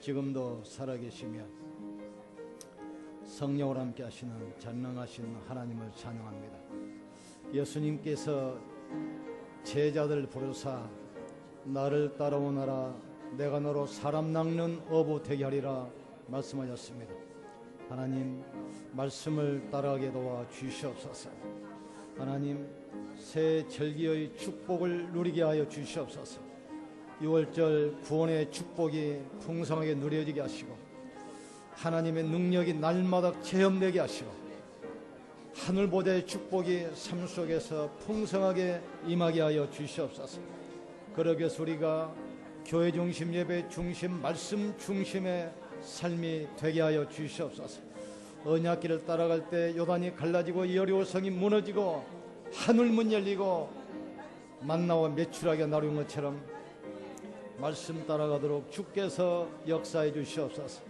지금도 살아계시며 성령으로 함께 하시는 전능하신 하나님을 찬양합니다. 예수님께서 제자들 부르사 나를 따라오너라 내가 너로 사람 낚는 어부 되게 하리라 말씀하셨습니다. 하나님 말씀을 따라가게 도와 주시옵소서. 하나님 새 절기의 축복을 누리게 하여 주시옵소서. 6월절 구원의 축복이 풍성하게 누려지게 하시고 하나님의 능력이 날마다 체험되게 하시고 하늘보좌의 축복이 삶 속에서 풍성하게 임하게 하여 주시옵소서. 그러기 위해서 우리가 교회 중심, 예배 중심, 말씀 중심의 삶이 되게 하여 주시옵소서. 언약길을 따라갈 때 요단이 갈라지고 여리고성이 무너지고 하늘문 열리고 만나와 메추라기가 나르는 것처럼 말씀 따라가도록 주께서 역사해 주시옵소서.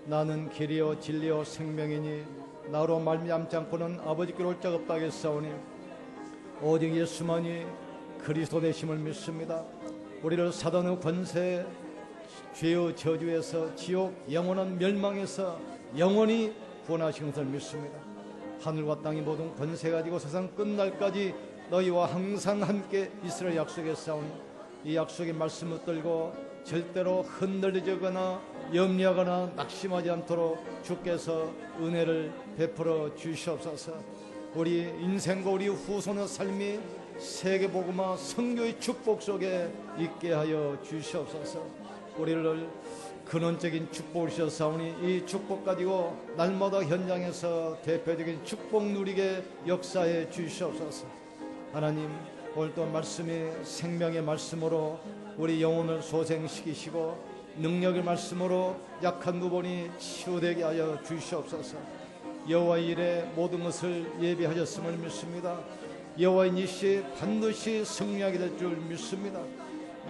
나는 길이요 진리요 생명이니 나로 말미암지 않고는 아버지께로 올 자가 없다 하겠사오니 오직 예수만이 그리스도 되심을 믿습니다. 우리를 사단의 권세, 죄의 저주에서 지옥 영원한 멸망에서 영원히 구원하신 것을 믿습니다. 하늘과 땅이 모든 권세 가지고 세상 끝날까지 너희와 항상 함께 있으라 약속했사오니 이 약속의 말씀을 붙들고 절대로 흔들리거나 염려하거나 낙심하지 않도록 주께서 은혜를 베풀어 주시옵소서. 우리 인생과 우리 후손의 삶이 세계복음화 선교의 축복 속에 있게 하여 주시옵소서. 우리를 근원적인 축복을 주셨사오니 이 축복 가지고 날마다 현장에서 대표적인 축복 누리게 역사해 주시옵소서. 하나님 오늘도 말씀이 생명의 말씀으로 우리 영혼을 소생시키시고 능력의 말씀으로 약한 부분이 치유되게 하여 주시옵소서. 여호와의 일에 모든 것을 예비하셨음을 믿습니다. 여호와의 일시 반드시 승리하게 될 줄 믿습니다.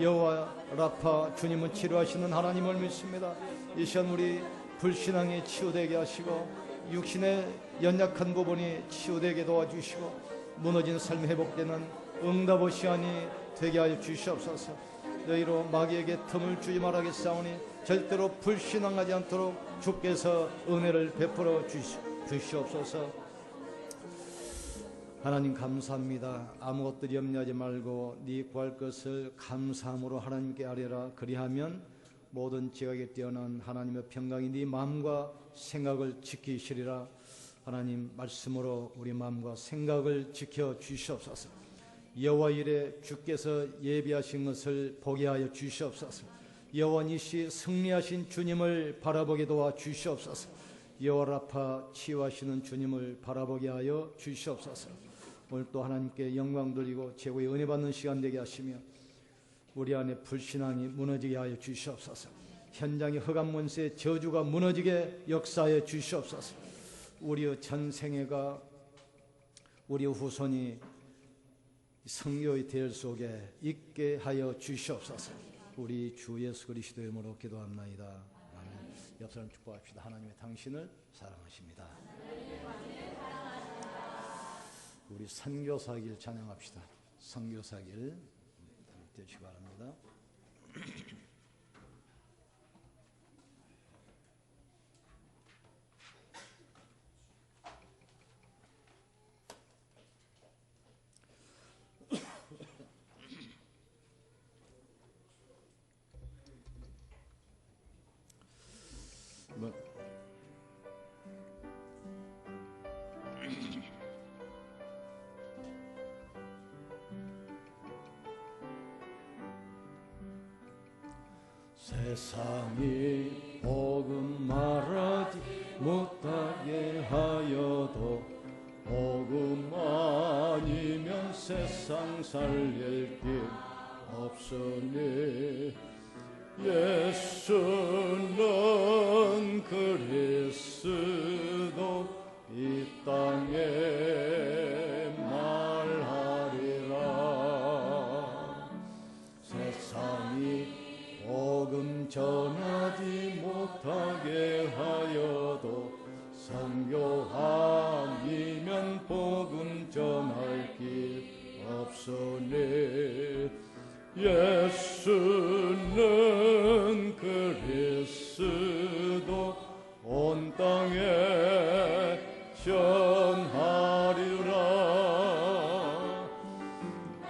여호와 라파 주님은 치료하시는 하나님을 믿습니다. 이 시간 우리 불신앙이 치유되게 하시고 육신의 연약한 부분이 치유되게 도와주시고 무너진 삶이 회복되는 응답의 시간이 되게 하여 주시옵소서. 너희로 마귀에게 틈을 주지 말아겠사오니 절대로 불신앙하지 않도록 주께서 은혜를 베풀어 주시옵소서. 하나님 감사합니다. 아무것도 염려하지 말고 네 구할 것을 감사함으로 하나님께 아뢰라. 그리하면 모든 지각에 뛰어난 하나님의 평강이 네 마음과 생각을 지키시리라. 하나님 말씀으로 우리 마음과 생각을 지켜 주시옵소서. 여호와 일에 주께서 예비하신 것을 보게 하여 주시옵소서. 여호와 니시 승리하신 주님을 바라보게 도와 주시옵소서. 여호와 라파 치유하시는 주님을 바라보게 하여 주시옵소서. 오늘 또 하나님께 영광 돌리고 최고의 은혜 받는 시간 되게 하시며 우리 안에 불신앙이 무너지게 하여 주시옵소서. 현장의 흑암문세의 저주가 무너지게 역사해 주시옵소서. 우리의 전생애가 우리의 후손이 성교의 대열 속에 있게 하여 주시옵소서. 우리 주 예수 그리스도의 이름으로 기도합나이다. 아멘. 옆 사람 축복합시다. 하나님의 당신을 사랑하십니다. 우리 선교사길 찬양합시다. 선교사길 되시기 바랍니다. 세상이 복음 말하지 못하게 하여도 복음 아니면 세상 살릴 길 없으니 예수는 그리스도 이 땅에 말하리라. 세상이 복음 전하지 못하게 하여도 선교 아니면 복음 전할 길 없으니 예수는 그리스도 예수도 온 땅에 전하리라.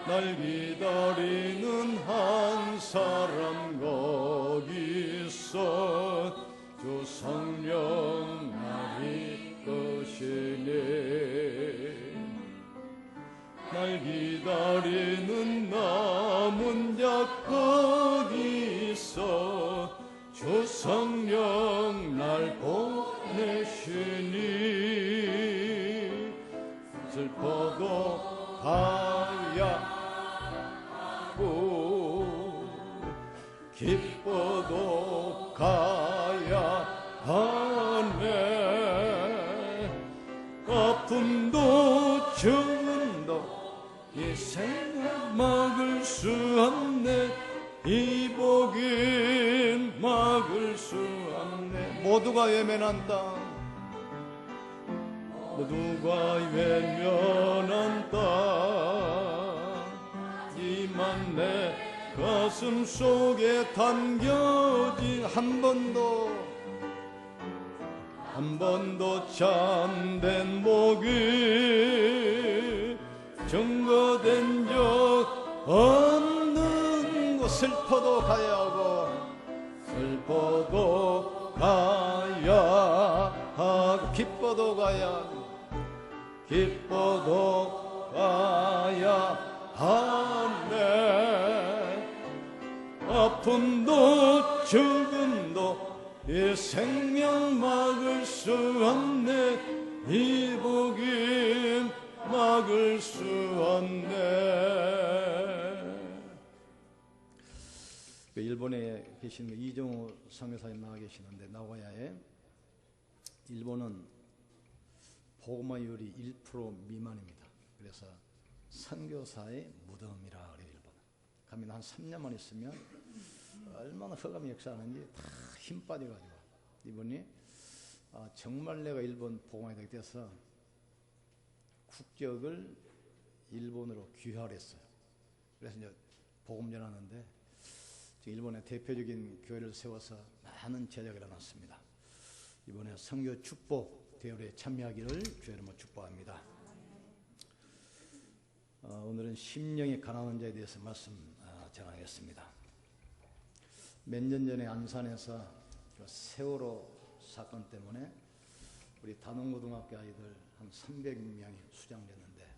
날 기다리는 한 사람 거기 있어. 주 성령 나리 것이네. 날 기다리는 남은 자 거기 있어. 주 성령 날 보내시니. 슬퍼도 가야 하고 기뻐도 가야 하네. 아픔도 죽음도 이 생을 막을 수 없네. 이 복임 막을 수 없네. 모두가 외면한 땅, 모두가 외면한 땅, 이만 내 가슴 속에 담겨진 한 번도 참된 복이 증거된 적 없는 곳. 슬퍼도 가야 하고 슬퍼도 가야 하고 기뻐도 가야 기뻐도 가야 하네. 아픔도 죽음도 이 생명 막을 수 없네. 이 복임 막을 수 없네. 일본에 계신 이정우 선교사님 나와 계시는데, 나고야에 일본은 복음화율이 1% 미만입니다. 그래서 선교사의 무덤이라 그래요. 일본 가면 한 3년만 있으면 얼마나 흑암이 역사하는지 다 힘 빠져가지고, 이분이 정말 내가 일본 복음화에 되게 돼서 국적을 일본으로 귀화를 했어요. 그래서 이제 복음 전하는데 일본의 대표적인 교회를 세워서 많은 제자가 일어났습니다. 이번에 선교 축복 대회에 참여하기를 주의 이름으로 축복합니다. 오늘은 심령이 가난한 자에 대해서 말씀 전하겠습니다. 몇 년 전에 안산에서 세월호 사건 때문에 우리 단원고등학교 아이들 한 300명이 수장됐는데,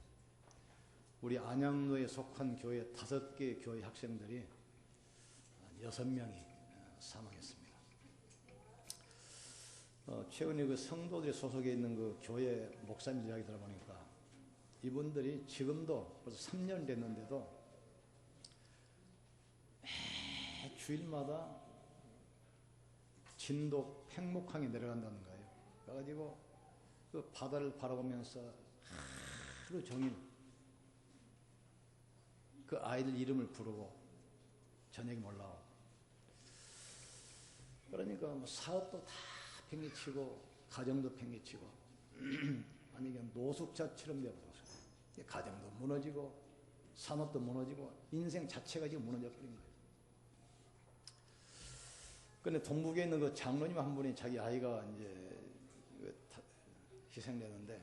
우리 안양로에 속한 교회 5개 교회 학생들이 6명이 사망했습니다. 최근에 그 성도들이 소속해 있는 그 교회 목사님들 이야기 들어보니까 이분들이 지금도 벌써 3년 됐는데도 매 주일마다 진도 팽목항에 내려간다는 거예요. 그래가지고 그 바다를 바라보면서 하루 종일 그 아이들 이름을 부르고 저녁에 올라오고, 그러니까 뭐 사업도 다 팽개치고 가정도 팽개치고 아니 그냥 노숙자처럼 되어버렸어요. 가정도 무너지고 산업도 무너지고 인생 자체가 지금 무너져 버린 거예요. 근데 동북에 있는 그 장로님 한 분이 자기 아이가 이제 희생되는데,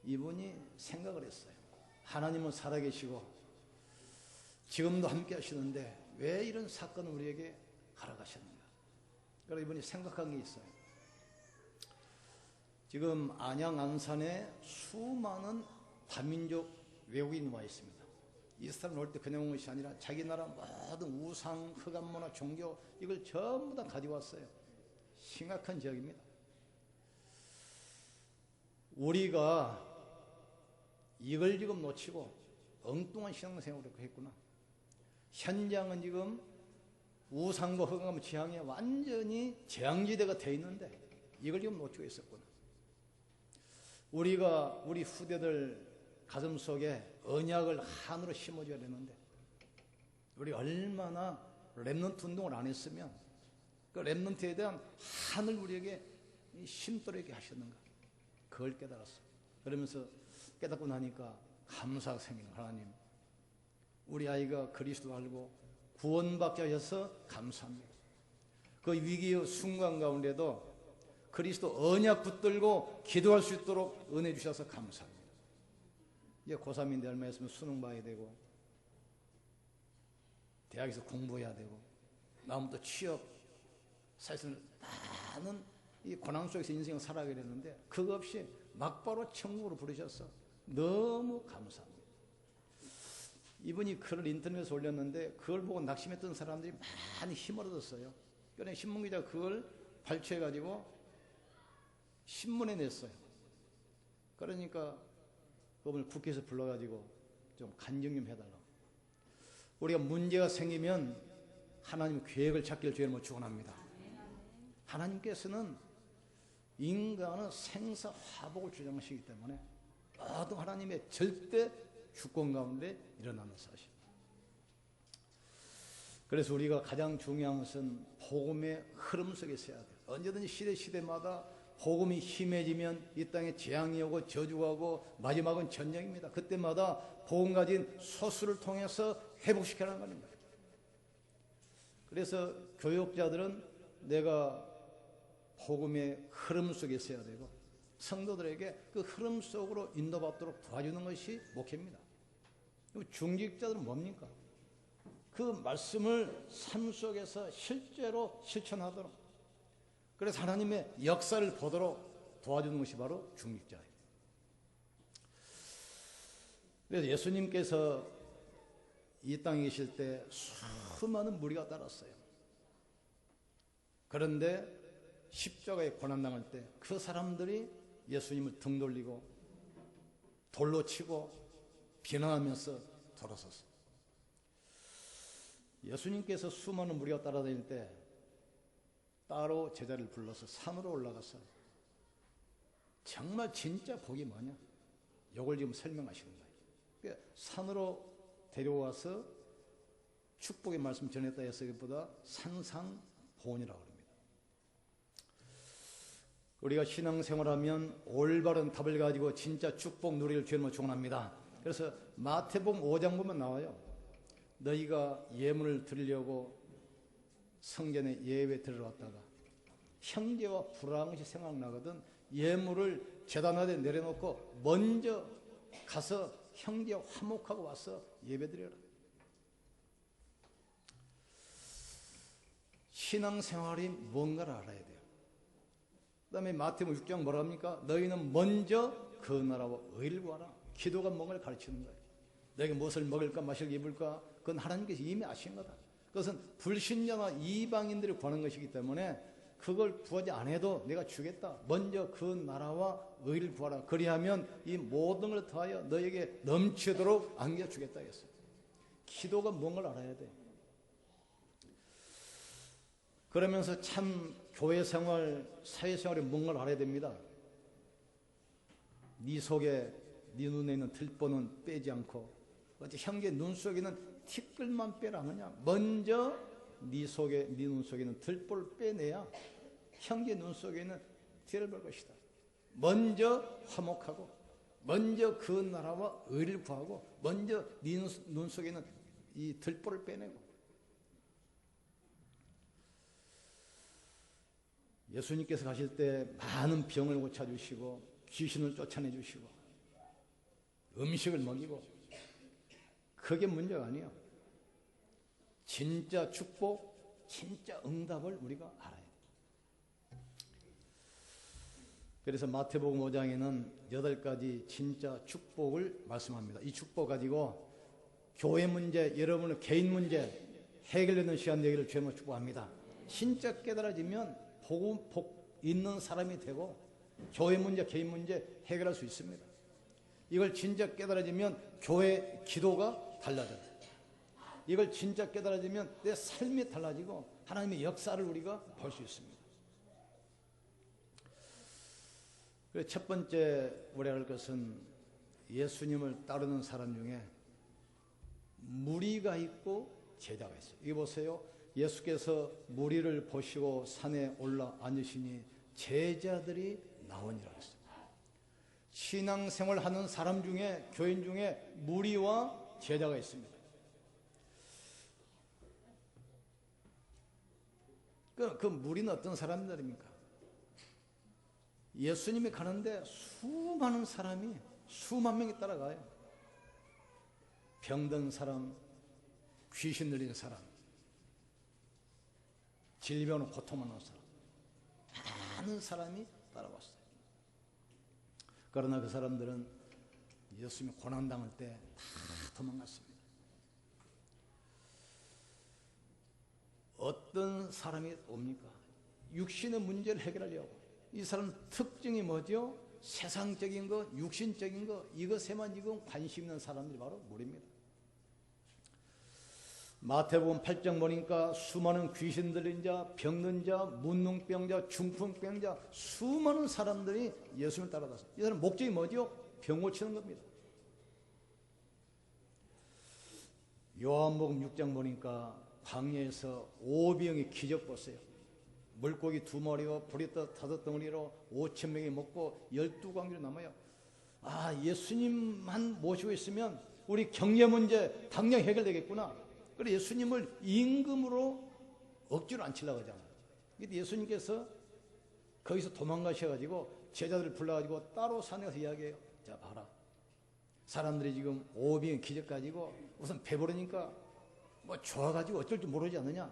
이분이 생각을 했어요. 하나님은 살아계시고 지금도 함께 하시는데 왜 이런 사건을 우리에게 허락하셨는가. 그래서 이분이 생각한 게 있어요. 지금 안양 안산에 수많은 다민족 외국인이 와 있습니다. 이스라엘 올 때 그냥 온 것이 아니라 자기 나라 모든 우상, 흑암문화, 종교 이걸 전부 다 가지고 왔어요. 심각한 지역입니다. 우리가 이걸 지금 놓치고 엉뚱한 신앙생활을 했구나. 현장은 지금 우상과 흑암 지향에 완전히 재앙지대가 돼 있는데 이걸 지금 놓치고 있었구나. 우리가 우리 후대들 가슴 속에 언약을 한으로 심어줘야 되는데, 우리 얼마나 렘넌트 운동을 안 했으면 그 렘넌트에 대한 한을 우리에게 심도록 하셨는가, 그걸 깨달았어요. 그러면서 깨닫고 나니까 감사가 생기는, 하나님 우리 아이가 그리스도 알고 구원받게 하셔서 감사합니다. 그 위기의 순간 가운데도 그리스도 언약 붙들고 기도할 수 있도록 은혜 주셔서 감사합니다. 이제 고3인데 얼마 있으면 수능 봐야 되고 대학에서 공부해야 되고 다음 또 취업, 사실은 많은 이 고난 속에서 인생을 살아가게 됐는데 그거 없이 막바로 천국으로 부르셔서 너무 감사합니다. 이분이 글을 인터넷에서 올렸는데 그걸 보고 낙심했던 사람들이 많이 힘을 얻었어요. 그러니까 신문기자가 그걸 발췌해가지고 신문에 냈어요. 그러니까 그분을 국회에서 불러가지고 좀 간증 좀 해달라고. 우리가 문제가 생기면 하나님 계획을 찾기를 주님으로 축원합니다. 하나님께서는 인간은 생사화복을 주장하시기 때문에 모든 하나님의 절대 주권 가운데 일어나는 사실. 그래서 우리가 가장 중요한 것은 복음의 흐름 속에 서야 돼요. 언제든지 시대마다 복음이 심해지면 이 땅에 재앙이 오고 저주가 오고 마지막은 전쟁입니다. 그때마다 복음 가진 소수를 통해서 회복시켜라는 겁니다. 그래서 교육자들은 내가 복음의 흐름 속에 있어야 되고 성도들에게 그 흐름 속으로 인도받도록 도와주는 것이 목회입니다. 중직자들은 뭡니까? 그 말씀을 삶 속에서 실제로 실천하도록, 그래서 하나님의 역사를 보도록 도와주는 것이 바로 중직자예요. 그래서 예수님께서 이 땅에 계실 때 수많은 무리가 따랐어요. 그런데 십자가에 고난당할 때 그 사람들이 예수님을 등 돌리고 돌로 치고 비난하면서 돌아섰어요. 예수님께서 수많은 무리가 따라다닐 때 따로 제자를 불러서 산으로 올라갔어요. 정말 진짜 복이 뭐냐? 이걸 지금 설명하시는 거예요. 그러니까 산으로 데려와서 축복의 말씀 전했다 했으기보다 산상보훈이라고 합니다. 우리가 신앙생활하면 올바른 답을 가지고 진짜 축복 누리를 주님을 축원합니다. 그래서 마태복음 5장 보면 나와요. 너희가 예물을 드리려고 성전에 예배 들어갔다가 형제와 불화한 것이 생각나거든 예물을 제단 아래 내려놓고 먼저 가서 형제와 화목하고 와서 예배 드려라. 신앙생활이 뭔가를 알아야 돼요. 그 다음에 마태복음 6장 뭐라 합니까? 너희는 먼저 그 나라와 의를 구하라. 기도가 뭔가를 가르치는 거예요. 너희가 무엇을 먹을까 마실까 입을까 그건 하나님께서 이미 아신 거다. 그것은 불신자나 이방인들이 구하는 것이기 때문에 그걸 구하지 않아도 내가 주겠다. 먼저 그 나라와 의를 구하라. 그리하면 이 모든 걸 더하여 너에게 넘치도록 안겨주겠다 했어요. 기도가 뭔가를 알아야 돼. 그러면서 참 교회 생활, 사회생활이 뭔가를 알아야 됩니다. 네 속에, 네 눈에 있는 들보는 빼지 않고 어째 형제 눈 속에 있는 티끌만 빼라 하느냐. 먼저 네 속에, 네 눈 속에 있는 들보를 빼내야 형제 눈 속에 있는 티를 볼 것이다. 먼저 화목하고 먼저 그 나라와 의를 구하고 먼저 네 눈 속에 있는 이 들보를 빼내고. 예수님께서 가실 때 많은 병을 고쳐주시고 귀신을 쫓아내주시고 음식을 먹이고 그게 문제가 아니에요. 진짜 축복, 진짜 응답을 우리가 알아야 돼요. 그래서 마태복음 5장에는 8가지 진짜 축복을 말씀합니다. 이 축복 가지고 교회 문제, 여러분의 개인 문제 해결되는 시간 되기를 주님으로 축복합니다. 진짜 깨달아지면 복 있는 사람이 되고 교회 문제, 개인 문제 해결할 수 있습니다. 이걸 진짜 깨달아지면 교회 기도가 달라져요. 이걸 진짜 깨달아지면 내 삶이 달라지고 하나님의 역사를 우리가 볼 수 있습니다. 그래서 첫 번째 우리가 할 것은 예수님을 따르는 사람 중에 무리가 있고 제자가 있어요. 이거 보세요. 예수께서 무리를 보시고 산에 올라 앉으시니 제자들이 나오니라 했어요. 신앙생활 하는 사람 중에, 교인 중에 무리와 제자가 있습니다. 그 무리는 어떤 사람들입니까? 예수님이 가는데 수많은 사람이 수만 명이 따라가요. 병든 사람, 귀신 들린 사람, 질병으로 고통하는 사람, 많은 사람이 따라왔어요. 그러나 그 사람들은 예수님이 고난당할 때 다 도망갔습니다. 어떤 사람이 옵니까? 육신의 문제를 해결하려고. 이 사람 특징이 뭐죠? 세상적인 것, 육신적인 것, 이것에만 지금 관심 있는 사람들이 바로 무리입니다. 마태복음 8장 보니까 수많은 귀신 들린 자, 병든 자, 문둥병자, 중풍병자, 수많은 사람들이 예수님을 따라갔어요. 이 사람 목적이 뭐죠? 병 고치는 겁니다. 요한복음 6장 보니까 광야에서 오병이 기적 봤어요. 물고기 2마리와 불이 떠 5덩어리로 5,000명이 먹고 12광주로 남아요. 아, 예수님만 모시고 있으면 우리 경제 문제 당장 해결되겠구나. 그래서 예수님을 임금으로 억지로 앉히려고 하잖아요. 예수님께서 거기서 도망가셔가지고 제자들을 불러가지고 따로 산에 가서 이야기해요. 자, 봐라. 사람들이 지금 오병이 기적 가지고 우선 배부르니까 뭐 좋아가지고 어쩔 줄 모르지 않느냐.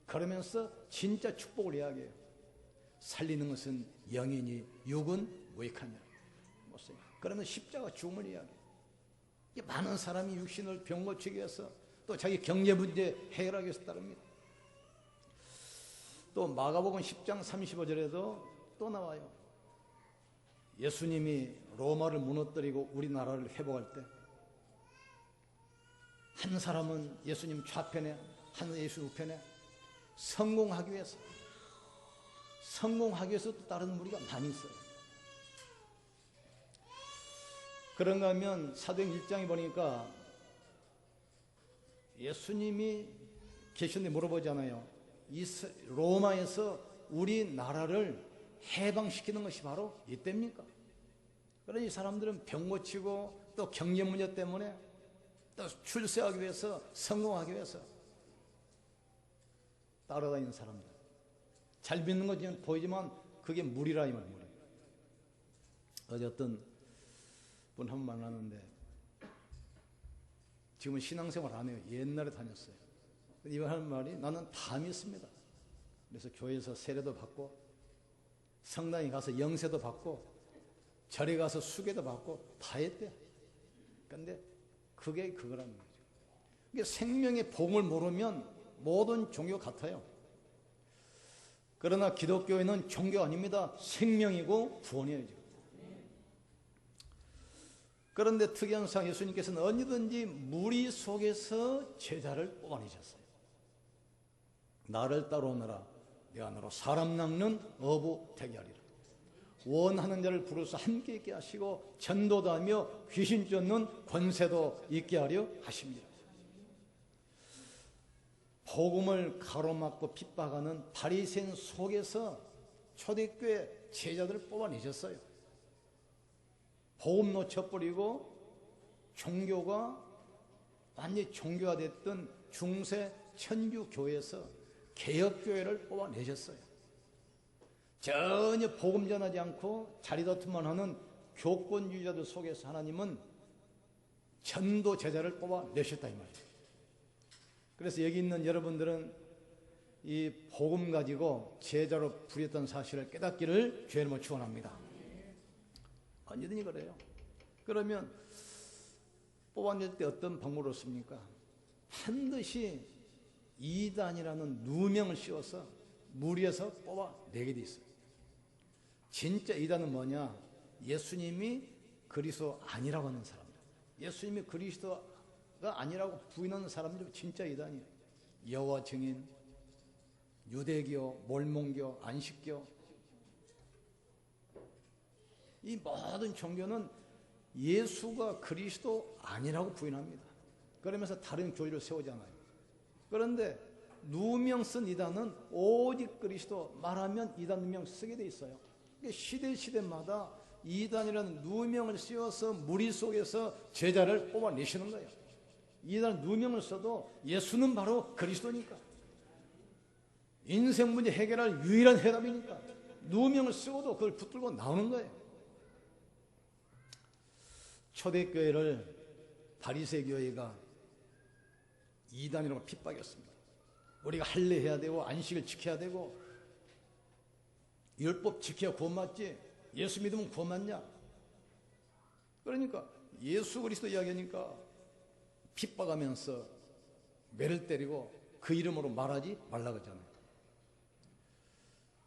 그러면서 진짜 축복을 이야기해요. 살리는 것은 영이니 육은 무익하니라. 그러면 십자가 죽음을 이야기해요. 많은 사람이 육신을 병 고치기 위해서 또 자기 경제 문제 해결하기 위해서 따릅니다. 또 마가복음 10장 35절에도 또 나와요. 예수님이 로마를 무너뜨리고 우리나라를 회복할 때 한 사람은 예수님 좌편에, 한 사람은 예수님 우편에 성공하기 위해서 또 다른 무리가 많이 있어요. 그런가 하면 사도행 1장에 보니까 예수님이 계셨는데 물어보잖아요. 로마에서 우리나라를 해방시키는 것이 바로 이때입니까? 그러니 사람들은 병 고치고 또 경제 문제 때문에 또 출세하기 위해서 성공하기 위해서 따라다니는 사람들. 잘 믿는 것은 보이지만 그게 무리라 이 말이에요. 어제 어떤 분 한 번 만났는데 지금은 신앙생활 안 해요. 옛날에 다녔어요. 이번 하는 말이 나는 다 믿습니다. 그래서 교회에서 세례도 받고 성당에 가서 영세도 받고 절에 가서 수계도 받고 다 했대요. 그런데 그게 그거라는 거죠. 이게 생명의 복을 모르면 모든 종교 같아요. 그러나 기독교회는 종교 아닙니다. 생명이고 구원이에요. 그런데 특이한 상 예수님께서는 언제든지 무리 속에서 제자를 뽑아내셨어요. 나를 따라오너라. 내가 너로 사람 낚는 어부 되게 하리라. 원하는 자를 부르사 함께 있게 하시고 전도도 하며 귀신 쫓는 권세도 있게 하려 하십니다. 복음을 가로막고 핍박하는 바리새인 속에서 초대교회 제자들을 뽑아내셨어요. 복음 놓쳐버리고 종교가 완전히 종교화됐던 중세 천주교회에서 개혁교회를 뽑아내셨어요. 전혀 복음 전하지 않고 자리다툼만 하는 교권주의자들 속에서 하나님은 전도 제자를 뽑아내셨다 이 말이에요. 그래서 여기 있는 여러분들은 이 복음 가지고 제자로 부렸던 사실을 깨닫기를 주의 이름으로 축원합니다. 언제든지 그래요. 그러면 뽑아낼 때 어떤 방법을 씁니까? 반드시 이단이라는 누명을 씌워서 무리에서 뽑아내게 돼 있어요. 진짜 이단은 뭐냐? 예수님이 그리스도 아니라고 하는 사람들. 예수님이 그리스도가 아니라고 부인하는 사람들이 진짜 이단이에요. 여호와 증인, 유대교, 몰몬교, 안식교. 이 모든 종교는 예수가 그리스도 아니라고 부인합니다. 그러면서 다른 교리를 세우잖아요. 그런데 누명 쓴 이단은 오직 그리스도 말하면 이단 누명 쓰게 돼 있어요. 시대마다 이단이라는 누명을 씌워서 무리 속에서 제자를 뽑아내시는 거예요. 이단 누명을 써도 예수는 바로 그리스도니까. 인생 문제 해결할 유일한 해답이니까 누명을 쓰고도 그걸 붙들고 나오는 거예요. 초대교회를 바리새 교회가 이단이라고 핍박했습니다. 우리가 할례해야 되고 안식을 지켜야 되고 율법 지켜야 구원받지, 예수 믿으면 구원받냐? 그러니까 예수 그리스도 이야기하니까 핍박하면서 매를 때리고 그 이름으로 말하지 말라고 했잖아요.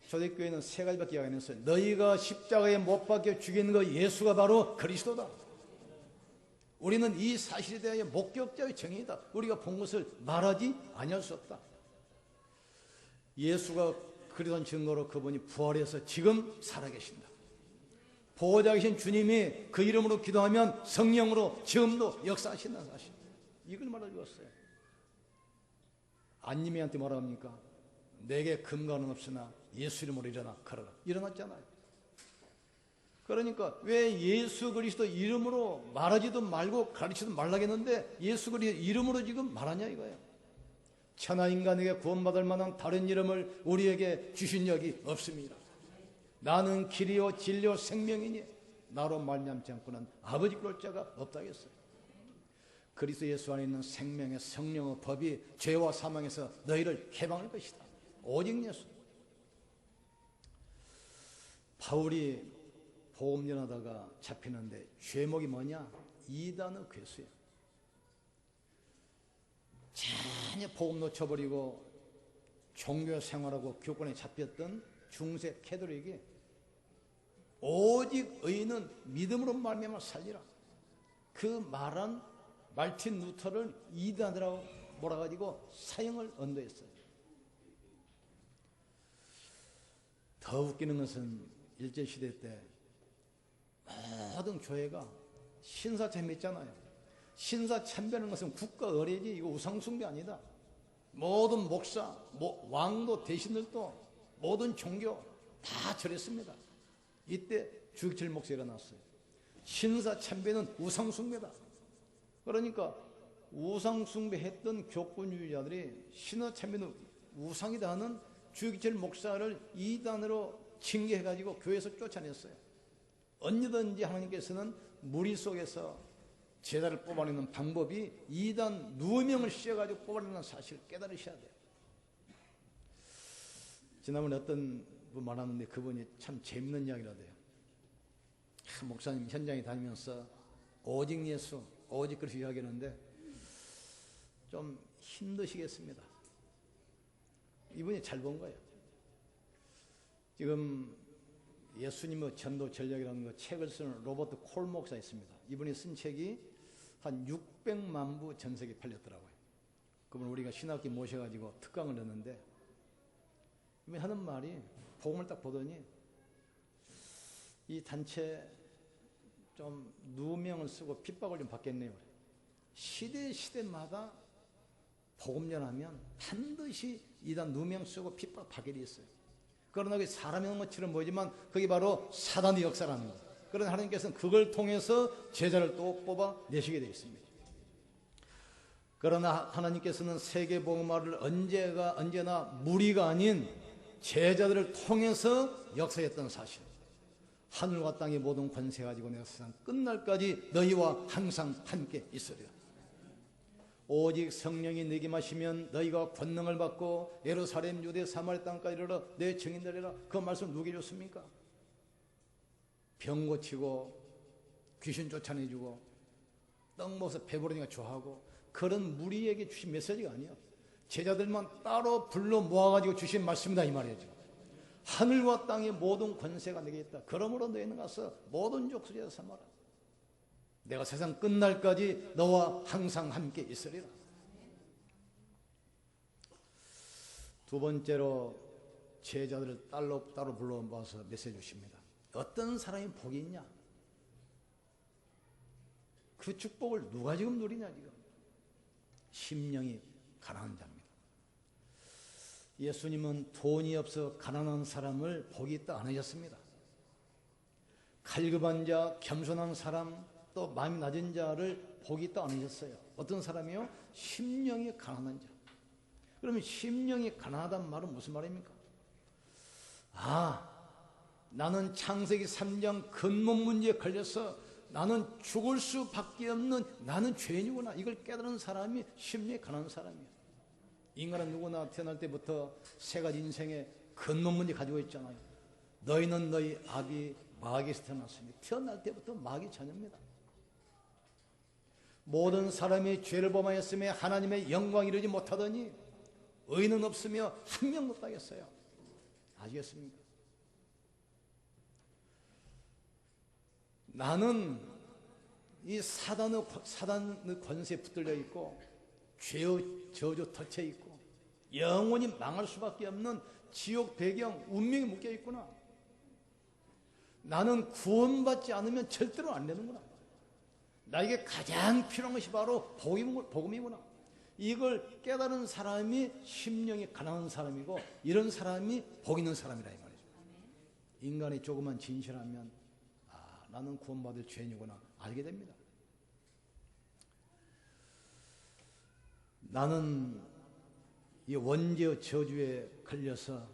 초대교회는 세 가지밖에 이야기 안 했어요. 너희가 십자가에 못 박혀 죽인 그 예수가 바로 그리스도다. 우리는 이 사실에 대하여 목격자의 증인이다. 우리가 본 것을 말하지 아니할 수 없다. 예수가 그리던 증거로 그분이 부활해서 지금 살아계신다. 보호자 계신 주님이 그 이름으로 기도하면 성령으로 지금도 역사하신다는 사실, 이걸 말해주었어요. 안님이한테 뭐라 합니까? 내게 금과는 없으나 예수 이름으로 일어나 걸어라. 일어났잖아요. 그러니까 왜 예수 그리스도 이름으로 말하지도 말고 가르치지도 말라겠는데 예수 그리스도 이름으로 지금 말하냐 이거예요. 천하 인간에게 구원받을 만한 다른 이름을 우리에게 주신 적이 없습니다. 나는 길이요 진리요 생명이니 나로 말미암지 않고는 아버지 볼 자가 없다 했어요. 그리스도 예수 안에 있는 생명의 성령의 법이 죄와 사망에서 너희를 해방할 것이다. 오직 예수. 바울이 복음 전하다가 잡히는데 죄목이 뭐냐? 이단의 괴수예요. 전혀 복음 놓쳐버리고 종교 생활하고 교권에 잡혔던 중세 캐톨릭이 오직 의인은 믿음으로 말미암아 살리라, 그 말한 말틴 루터를 이단이라고 몰아가지고 사형을 언도했어요. 더 웃기는 것은 일제시대 때 모든 교회가 신사참배했잖아요. 신사참배하는 것은 국가 의례지 이거 우상숭배 아니다. 모든 목사, 왕도 대신들도 모든 종교 다 절했습니다. 이때 주기철 목사 일어났어요. 신사참배는 우상숭배다. 그러니까 우상숭배했던 교권주의자들이 신사참배는 우상이다 하는 주기철 목사를 이단으로 징계해가지고 교회에서 쫓아냈어요. 언제든지 하나님께서는 무리 속에서 제자를 뽑아내는 방법이 이단 누명을 씌워가지고 뽑아내는 사실을 깨달으셔야 돼요. 지난번에 어떤 분 말하는데 그분이 참 재밌는 이야기를 하대요. 목사님 현장에 다니면서 오직 예수, 오직 그리스도 이야기하는데 좀 힘드시겠습니다. 이분이 잘 본 거예요. 지금 예수님의 전도 전략이라는 거 책을 쓰는 로버트 콜 목사 있습니다. 이분이 쓴 책이 한 600만 부 전 세계에 팔렸더라고요. 그분 우리가 신학기 모셔가지고 특강을 했는데 이분이 하는 말이 복음을 딱 보더니 이 단체 좀 누명을 쓰고 핍박을 좀 받겠네요. 시대마다 복음 전하면 반드시 이단 누명 쓰고 핍박 받게 돼 있어요. 그러나 그게 사람의 것처럼 보이지만 그게 바로 사단의 역사라는 거예요. 그러나 하나님께서는 그걸 통해서 제자를 또 뽑아내시게 되어 있습니다. 그러나 하나님께서는 세계복음화를 언제나 무리가 아닌 제자들을 통해서 역사했던 사실, 하늘과 땅의 모든 권세 가지고 내가 세상 끝날까지 너희와 항상 함께 있으리라. 오직 성령이 내게 마시면 너희가 권능을 받고 예루살렘 유대 사마리아 땅까지 이르러 내 증인되리라. 그 말씀 누구에게 줬습니까? 병 고치고 귀신 쫓아내주고 떡 먹어서 배부르니까 좋아하고 그런 무리에게 주신 메시지가 아니에요. 제자들만 따로 불러 모아가지고 주신 말씀이다 이 말이죠. 하늘과 땅의 모든 권세가 내게 있다. 그러므로 너희는 가서 모든 족속에 삼아라. 내가 세상 끝날까지 너와 항상 함께 있으리라. 두 번째로 제자들을 따로 불러 모아서 메시지 주십니다. 어떤 사람이 복이 있냐? 그 축복을 누가 지금 누리냐 지금? 심령이 가난한 자입니다. 예수님은 돈이 없어 가난한 사람을 복이 있다 안 하셨습니다. 갈급한 자, 겸손한 사람, 또 마음이 낮은 자를 복이 있다 안 하셨어요. 어떤 사람이요? 심령이 가난한 자. 그러면 심령이 가난하다는 말은 무슨 말입니까? 나는 창세기 3장 근본 문제에 걸려서 나는 죽을 수밖에 없는 나는 죄인이구나. 이걸 깨달은 사람이 심령이 가난한 사람이에요. 인간은 누구나 태어날 때부터 세 가지 인생의 근본 문제 가지고 있잖아요. 너희는 너희 아비 마귀에서 태어났습니다. 태어날 때부터 마귀 자녀입니다. 모든 사람이 죄를 범하였으며 하나님의 영광 이루지 못하더니 의인은 없으며 한 명도 없다겠어요. 아시겠습니까? 나는 이 사단의 권세에 붙들려 있고 죄의 저주 덫에 있고 영원히 망할 수밖에 없는 지옥 배경 운명이 묶여 있구나. 나는 구원받지 않으면 절대로 안 되는구나. 나에게 가장 필요한 것이 바로 복음이구나. 이걸 깨달은 사람이 심령이 가난한 사람이고 이런 사람이 복 있는 사람이라 이 말이죠. 인간이 조금만 진실하면 나는 구원받을 죄인이구나 알게 됩니다. 나는 이 원죄의 저주에 걸려서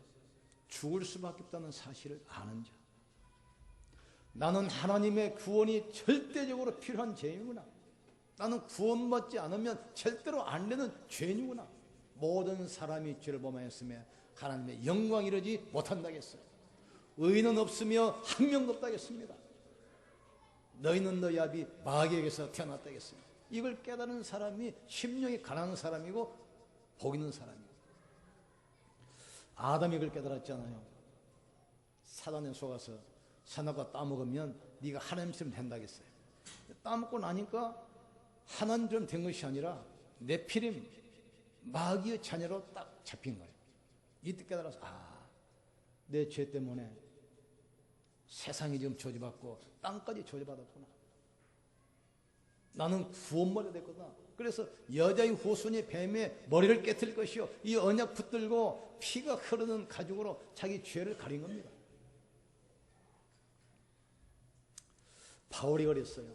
죽을 수밖에 없다는 사실을 아는 자. 나는 하나님의 구원이 절대적으로 필요한 죄인이구나. 나는 구원받지 않으면 절대로 안 되는 죄인이구나. 모든 사람이 죄를 범하였으며 하나님의 영광 이루지 못한다겠어요. 의인은 없으며 한 명도 없다겠습니다. 너희는 너희 아비 마귀에게서 태어났다겠습니다. 이걸 깨달은 사람이 심령이 가난한 사람이고 복 있는 사람이고. 아담이 이걸 깨달았잖아요. 사단에 속아서 선악과 따먹으면 네가 하나님처럼 된다겠어요. 따먹고 나니까 하나님처럼 된 것이 아니라 네피림 마귀의 자녀로 딱 잡힌 거예요. 이때 깨달아서 내 죄 때문에 세상이 지금 저주받고 땅까지 저주받았구나. 나는 구원받아야 됐구나. 그래서 여자의 후손이 뱀의 머리를 깨뜨릴 것이요 이 언약 붙들고 피가 흐르는 가죽으로 자기 죄를 가린 겁니다. 바울이 그랬어요.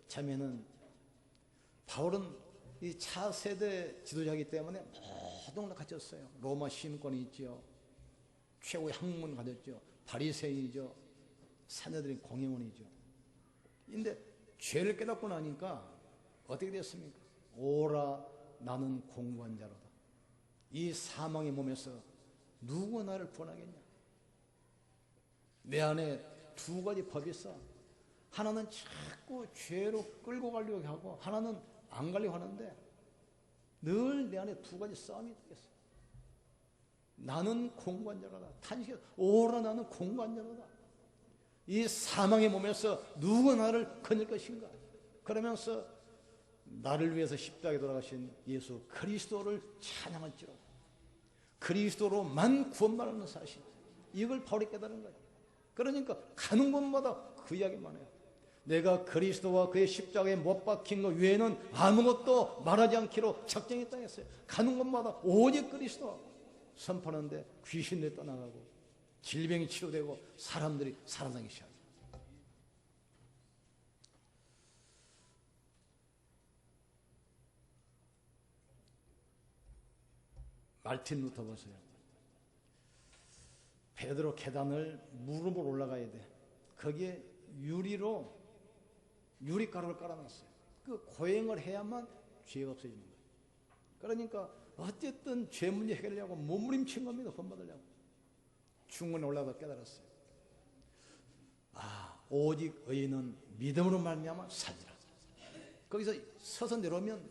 자매는 바울은 이 차세대 지도자이기 때문에 모든 걸 가졌어요. 로마 시민권이 있죠. 최고의 학문 가졌죠. 바리새인이죠. 사내들인 공회원이죠. 근데 죄를 깨닫고 나니까 어떻게 됐습니까? 오라 나는 공고한 자로다. 이 사망의 몸에서 누가 나를 구원하겠냐? 내 안에 두 가지 법이 있어. 하나는 자꾸 죄로 끌고 가려고 하고 하나는 안 가려고 하는데 늘 내 안에 두 가지 싸움이 있겠어. 나는 공고한 자로다. 탄식해 오라 나는 공고한 자로다. 이 사망의 몸에서 누가 나를 건질 것인가? 그러면서 나를 위해서 십자가에 돌아가신 예수 그리스도를 찬양할지로다. 그리스도로만 구원받는 사실. 이걸 바울이 깨달은 거예요. 그러니까 가는 곳마다 그 이야기만 해요. 내가 그리스도와 그의 십자가에 못 박힌 것 외에는 아무것도 말하지 않기로 작정했다 했어요. 가는 곳마다 오직 그리스도 선포하는데 귀신들이 떠나가고 질병이 치료되고 사람들이 살아나기 시작해요. 말틴 루터 보세요. 베드로 계단을 무릎으로 올라가야 돼. 거기에 유리가루를 깔아놨어요. 그 고행을 해야만 죄가 없어지는 거예요. 그러니까 어쨌든 죄 문제 해결하려고 몸부림친 겁니다. 구원받으려고. 중간에 올라가 깨달았어요. 오직 의인은 믿음으로 말미암아 살리라. 거기서 서서 내려오면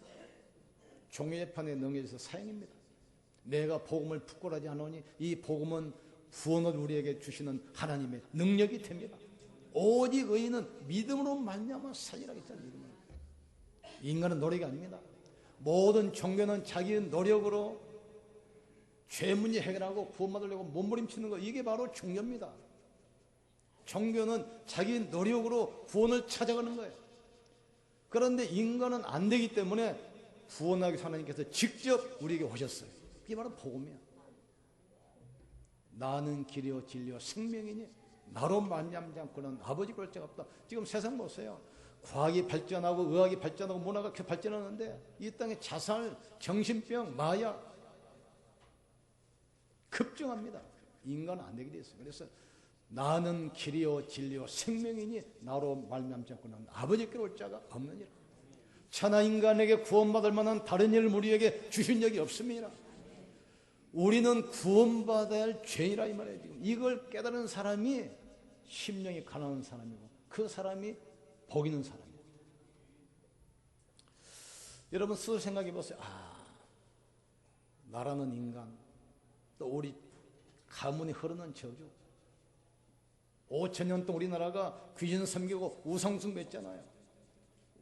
종려재판에 넘겨져서 사형입니다. 내가 복음을 부끄러워하지 않으니 이 복음은 구원을 우리에게 주시는 하나님의 능력이 됩니다. 오직 의인은 믿음으로 말미암아 살리라 했잖아요. 인간은 노력이 아닙니다. 모든 종교는 자기의 노력으로 죄 문제 해결하고 구원받으려고 몸부림치는 거, 이게 바로 종교입니다. 종교는 자기 노력으로 구원을 찾아가는 거예요. 그런데 인간은 안 되기 때문에 구원하기 위해서 하나님께서 직접 우리에게 오셨어요. 이게 바로 복음이야. 나는 길이요 진리요 생명이니 나로 말미암지 않고는 아버지 볼 자가 없다. 지금 세상 보세요. 과학이 발전하고 의학이 발전하고 문화가 발전하는데 이 땅에 자살, 정신병, 마약 급증합니다. 인간은 안 되게 돼 있어요. 그래서 나는 길이요 진리요 생명이니 나로 말미암지 않고는 아버지께로 올 자가 없느니라. 천하 인간에게 구원받을 만한 다른 일을 우리에게 주신 적이 없습니다. 우리는 구원받아야 할 죄인이라 이 말이에요. 지금 이걸 깨달은 사람이 심령이 가난한 사람이고 그 사람이 복 있는 사람이에요. 여러분 스스로 생각해 보세요. 나라는 인간, 또 우리 가문이 흐르는 저주, 5,000년 동안 우리나라가 귀신 섬기고 우상 숭배했잖아요.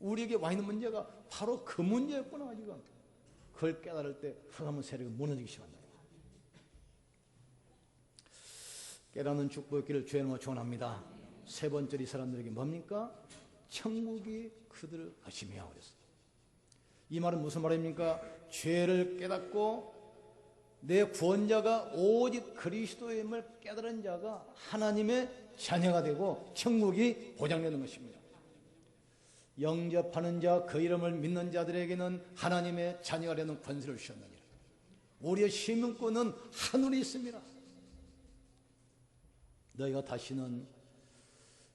우리에게 와 있는 문제가 바로 그 문제였구나. 지금 그걸 깨달을 때 흑암의 세력이 무너지기 시작한다. 깨닫는 축복의 주님으로 축원합니다. 세 번째 이 사람들에게 뭡니까? 천국이 그들을 거시며 그랬어요. 이 말은 무슨 말입니까? 죄를 깨닫고 내 구원자가 오직 그리스도임을 깨달은 자가 하나님의 자녀가 되고 천국이 보장되는 것입니다. 영접하는 자, 그 이름을 믿는 자들에게는 하나님의 자녀가 되는 권세를 주셨느니라. 우리의 시민권은 하늘에 있습니다. 너희가 다시는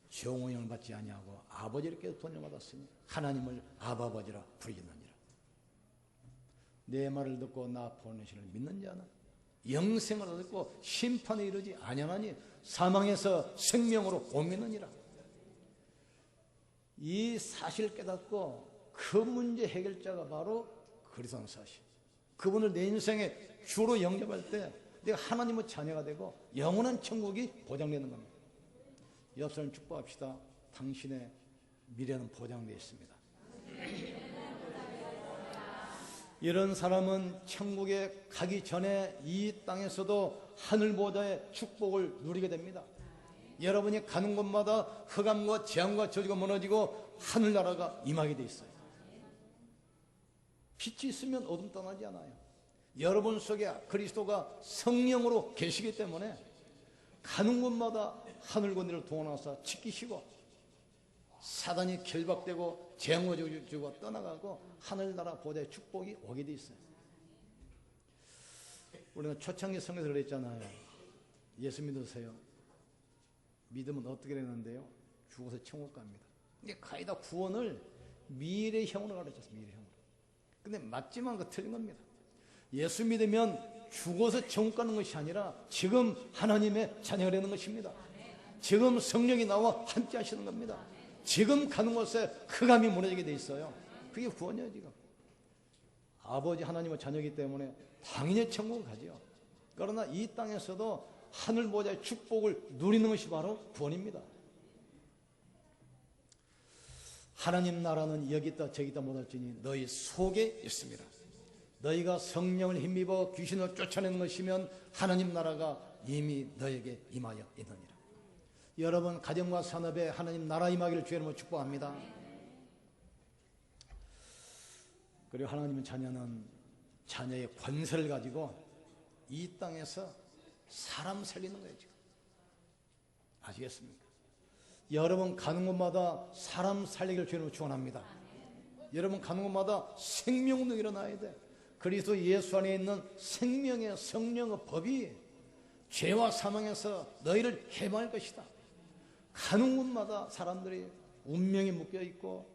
종호형을 받지 아니하고 아버지께 돈을 받았으니 하나님을 아버지라 부르겠느니라. 내 말을 듣고 나 보내시는 믿는 자는 영생을 얻고 심판에 이르지 아니하나니 사망에서 생명으로 옮기느니라. 이 사실을 깨닫고 그 문제 해결자가 바로 그리스도 사실. 그분을 내 인생의 주로 영접할 때 내가 하나님의 자녀가 되고 영원한 천국이 보장되는 겁니다. 옆 사람 축복합시다. 당신의 미래는 보장되어 있습니다. 이런 사람은 천국에 가기 전에 이 땅에서도 하늘보다의 축복을 누리게 됩니다. 여러분이 가는 곳마다 흑암과 재앙과 저주가 무너지고 하늘나라가 임하게 돼 있어요. 빛이 있으면 어둠 떠나지 않아요. 여러분 속에 그리스도가 성령으로 계시기 때문에 가는 곳마다 하늘권위를 동원하사 지키시고 사단이 결박되고 재앙과 저주가 떠나가고 하늘나라 보좌의 축복이 오게 돼 있어요. 우리가 초창기 성경에서 그랬잖아요. 예수 믿으세요. 믿으면 어떻게 되는데요? 죽어서 천국 갑니다. 이게 가이다 구원을 미래형으로 가르쳤어요. 미래형으로. 근데 맞지만 그 틀린 겁니다. 예수 믿으면 죽어서 천국 가는 것이 아니라 지금 하나님의 자녀가 되는 것입니다. 지금 성령이 나와 함께 하시는 겁니다. 지금 가는 곳에 흑암이 무너지게 돼 있어요. 그게 구원이에요. 지금 아버지 하나님의 자녀이기 때문에 당연히 천국을 가죠. 그러나 이 땅에서도 하늘 보좌의 축복을 누리는 것이 바로 구원입니다. 하나님 나라는 여기 있다 저기 있다 못할지니 너희 속에 있습니다. 너희가 성령을 힘입어 귀신을 쫓아내는 것이면 하나님 나라가 이미 너에게 임하여 있느니라. 여러분 가정과 산업에 하나님 나라 임하기를 주의 이름으로 축복합니다. 그리고 하나님의 자녀는 자녀의 권세를 가지고 이 땅에서 사람 살리는 거예요. 지금 아시겠습니까? 여러분 가는 곳마다 사람 살리기를 주의 이름으로 축원합니다. 여러분 가는 곳마다 생명도 일어나야 돼. 그리스도 예수 안에 있는 생명의 성령의 법이 죄와 사망에서 너희를 해방할 것이다. 가는 곳마다 사람들이 운명에 묶여있고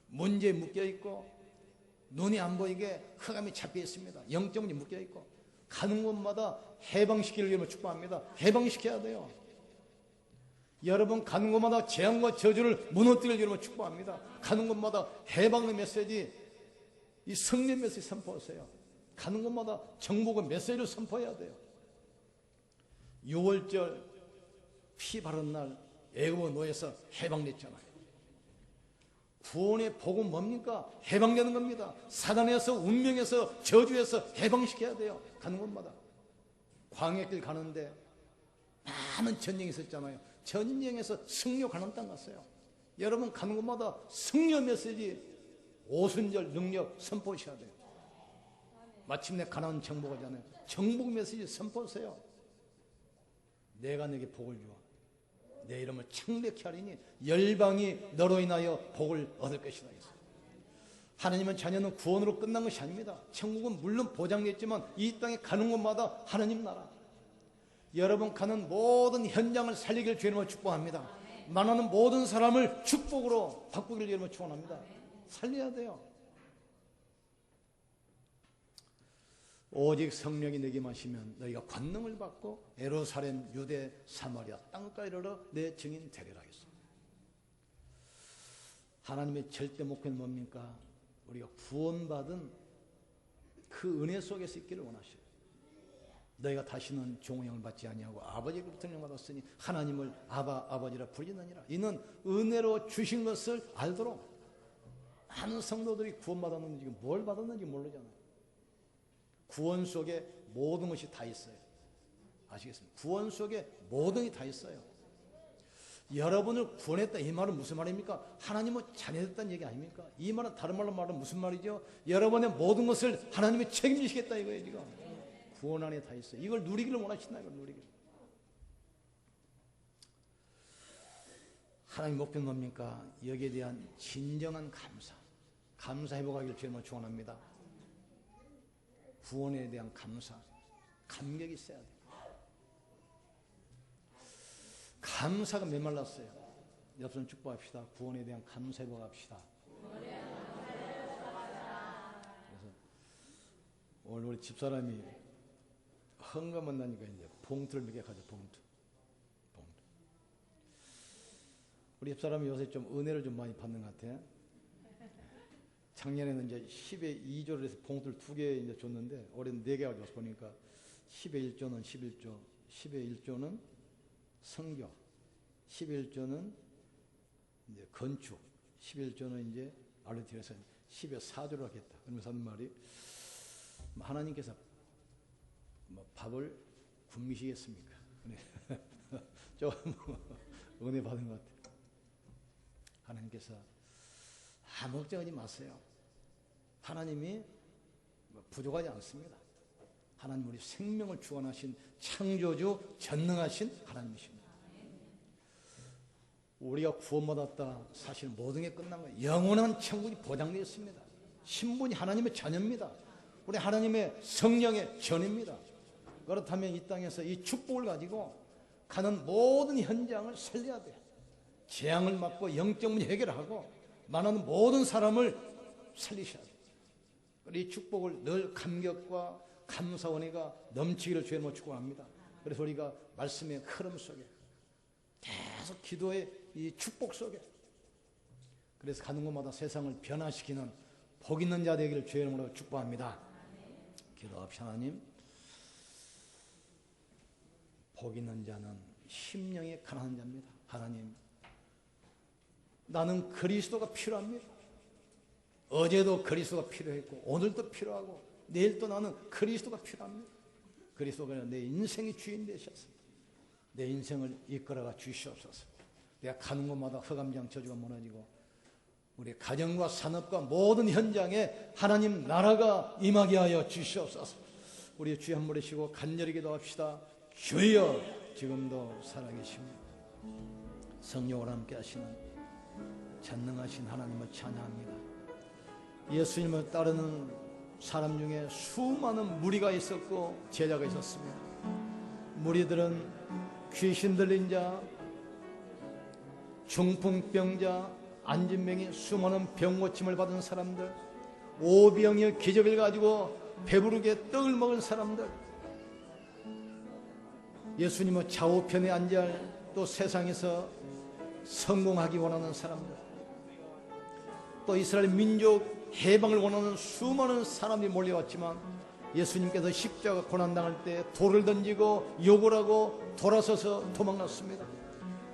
문제에 묶여있고 눈이 안 보이게 흑암이 잡혀 있습니다. 영적으로 묶여있고 가는 곳마다 해방시키기를 위해 축복합니다. 해방시켜야 돼요. 여러분 가는 곳마다 재앙과 저주를 무너뜨리기를 위해 축복합니다. 가는 곳마다 해방의 메시지, 이 성령 메시지 선포하세요. 가는 곳마다 정복의 메시지를 선포해야 돼요. 6월절 피 바른 날 애굽의 노예에서 해방됐잖아요. 구원의 복은 뭡니까? 해방되는 겁니다. 사단에서 운명에서 저주에서 해방시켜야 돼요. 가는 곳마다. 광야길 가는데 많은 전쟁이 있었잖아요. 전쟁에서 승려 가는 땅 갔어요. 여러분 가는 곳마다 승려 메시지 오순절 능력 선포하셔야 돼요. 마침내 가나안 정복하잖아요. 정복 메시지 선포하세요. 내가 내게 복을 주어 내 이름을 창백케 하리니 열방이 너로 인하여 복을 얻을 것이다. 하나님은 자녀는 구원으로 끝난 것이 아닙니다. 천국은 물론 보장되어 있지만 이 땅에 가는 곳마다 하나님 나라, 여러분 가는 모든 현장을 살리기를 주님으로 축복합니다. 만나는 모든 사람을 축복으로 바꾸기를 주님으로 축원합니다. 살려야 돼요. 오직 성령이 내게 마시면 너희가 권능을 받고 예루살렘, 유대, 사마리아 땅까지 이르러 내 증인 되리라 하겠습니다. 하나님의 절대 목표는 뭡니까? 우리가 구원받은 그 은혜 속에서 있기를 원하셔요. 너희가 다시는 종영을 받지 아니하고 아버지로부터 영을 받았으니 하나님을 아버지라 부르느니라. 이는 은혜로 주신 것을 알도록. 많은 성도들이 구원받았는지 지금 뭘 받았는지 모르잖아요. 구원 속에 모든 것이 다 있어요. 아시겠습니까? 구원 속에 모든 게 다 있어요. 여러분을 구원했다, 이 말은 무슨 말입니까? 하나님은 자녀됐다는 얘기 아닙니까? 이 말은 다른 말로 말하면 무슨 말이죠? 여러분의 모든 것을 하나님이 책임지시겠다 이거예요. 지금 구원 안에 다 있어요. 이걸 누리기를 원하신다. 이걸 누리기를. 하나님 목표는 뭡니까? 여기에 대한 진정한 감사 회복하기를 주님으로 축원합니다. 구원에 대한 감격이 있어야 돼요. 감사가 메말랐어요. 여러분 축복합시다. 구원에 대한 감사 회복합시다. 그래서 오늘 우리 집사람이 헌금 만나니까 이제 봉투를 몇 개 가져. 봉투. 우리 집사람이 요새 좀 은혜를 좀 많이 받는 것 같아. 작년에는 이제 10의 2조를 해서 봉투를 2개 이제 줬는데 올해는 4개 가져와서 보니까 10의 1조는 11조, 10의 1조는 성교, 11조는 이제 건축, 11조는 이제 알루티에서 10의 4조를 하겠다. 그러면서 하는 말이 하나님께서 뭐 밥을 굶기시겠습니까? 조금 은혜 받은 것 같아요. 하나님께서 아무 걱정하지 마세요. 하나님이 부족하지 않습니다. 하나님 우리 생명을 주관하신 창조주 전능하신 하나님이십니다. 우리가 구원받았다. 사실 모든 게 끝난 거예요. 영원한 천국이 보장되어 있습니다. 신분이 하나님의 자녀입니다. 우리 하나님의 성령의 전입니다. 그렇다면 이 땅에서 이 축복을 가지고 가는 모든 현장을 살려야 돼요. 재앙을 막고 영적 문제 해결하고 만나는 모든 사람을 살리셔야 돼요. 이 축복을 늘 감격과 감사 은혜가 넘치기를 주님으로 축복합니다. 그래서 우리가 말씀의 흐름 속에 계속 기도의 이 축복 속에 그래서 가는 곳마다 세상을 변화시키는 복 있는 자 되기를 주의 이름으로 축복합니다. 기도합시다. 하나님, 복 있는 자는 심령이 가난한 자입니다. 하나님, 나는 그리스도가 필요합니다. 어제도 그리스도가 필요했고 오늘도 필요하고 내일도 나는 그리스도가 필요합니다. 그리스도가 내 인생의 주인 되셔서 내 인생을 이끌어가 주시옵소서. 내가 가는 곳마다 흑암장 저주가 무너지고 우리 가정과 산업과 모든 현장에 하나님 나라가 임하게 하여 주시옵소서. 우리 주여 한 번 쉬고 간절히 기도합시다. 주여, 지금도 살아계십니다. 성령으로 함께 하시는 전능하신 하나님을 찬양합니다. 예수님을 따르는 사람 중에 수많은 무리가 있었고 제자가 있었습니다. 무리들은 귀신 들린 자, 중풍병자, 안진병이 수많은 병고침을 받은 사람들, 오병이의 기적을 가지고 배부르게 떡을 먹은 사람들, 예수님의 좌우편에 앉아 또 세상에서 성공하기 원하는 사람들, 또 이스라엘 민족 해방을 원하는 수많은 사람들이 몰려왔지만 예수님께서 십자가 고난당할 때 돌을 던지고 욕을 하고 돌아서서 도망갔습니다.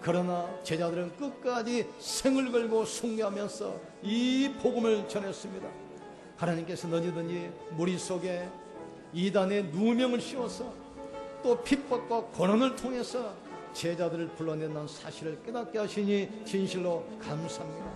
그러나 제자들은 끝까지 생을 걸고 숭배하면서 이 복음을 전했습니다. 하나님께서 어디든지 무리 속에 이단의 누명을 씌워서 또 핍박과 고난을 통해서 제자들을 불러낸다는 사실을 깨닫게 하시니 진실로 감사합니다.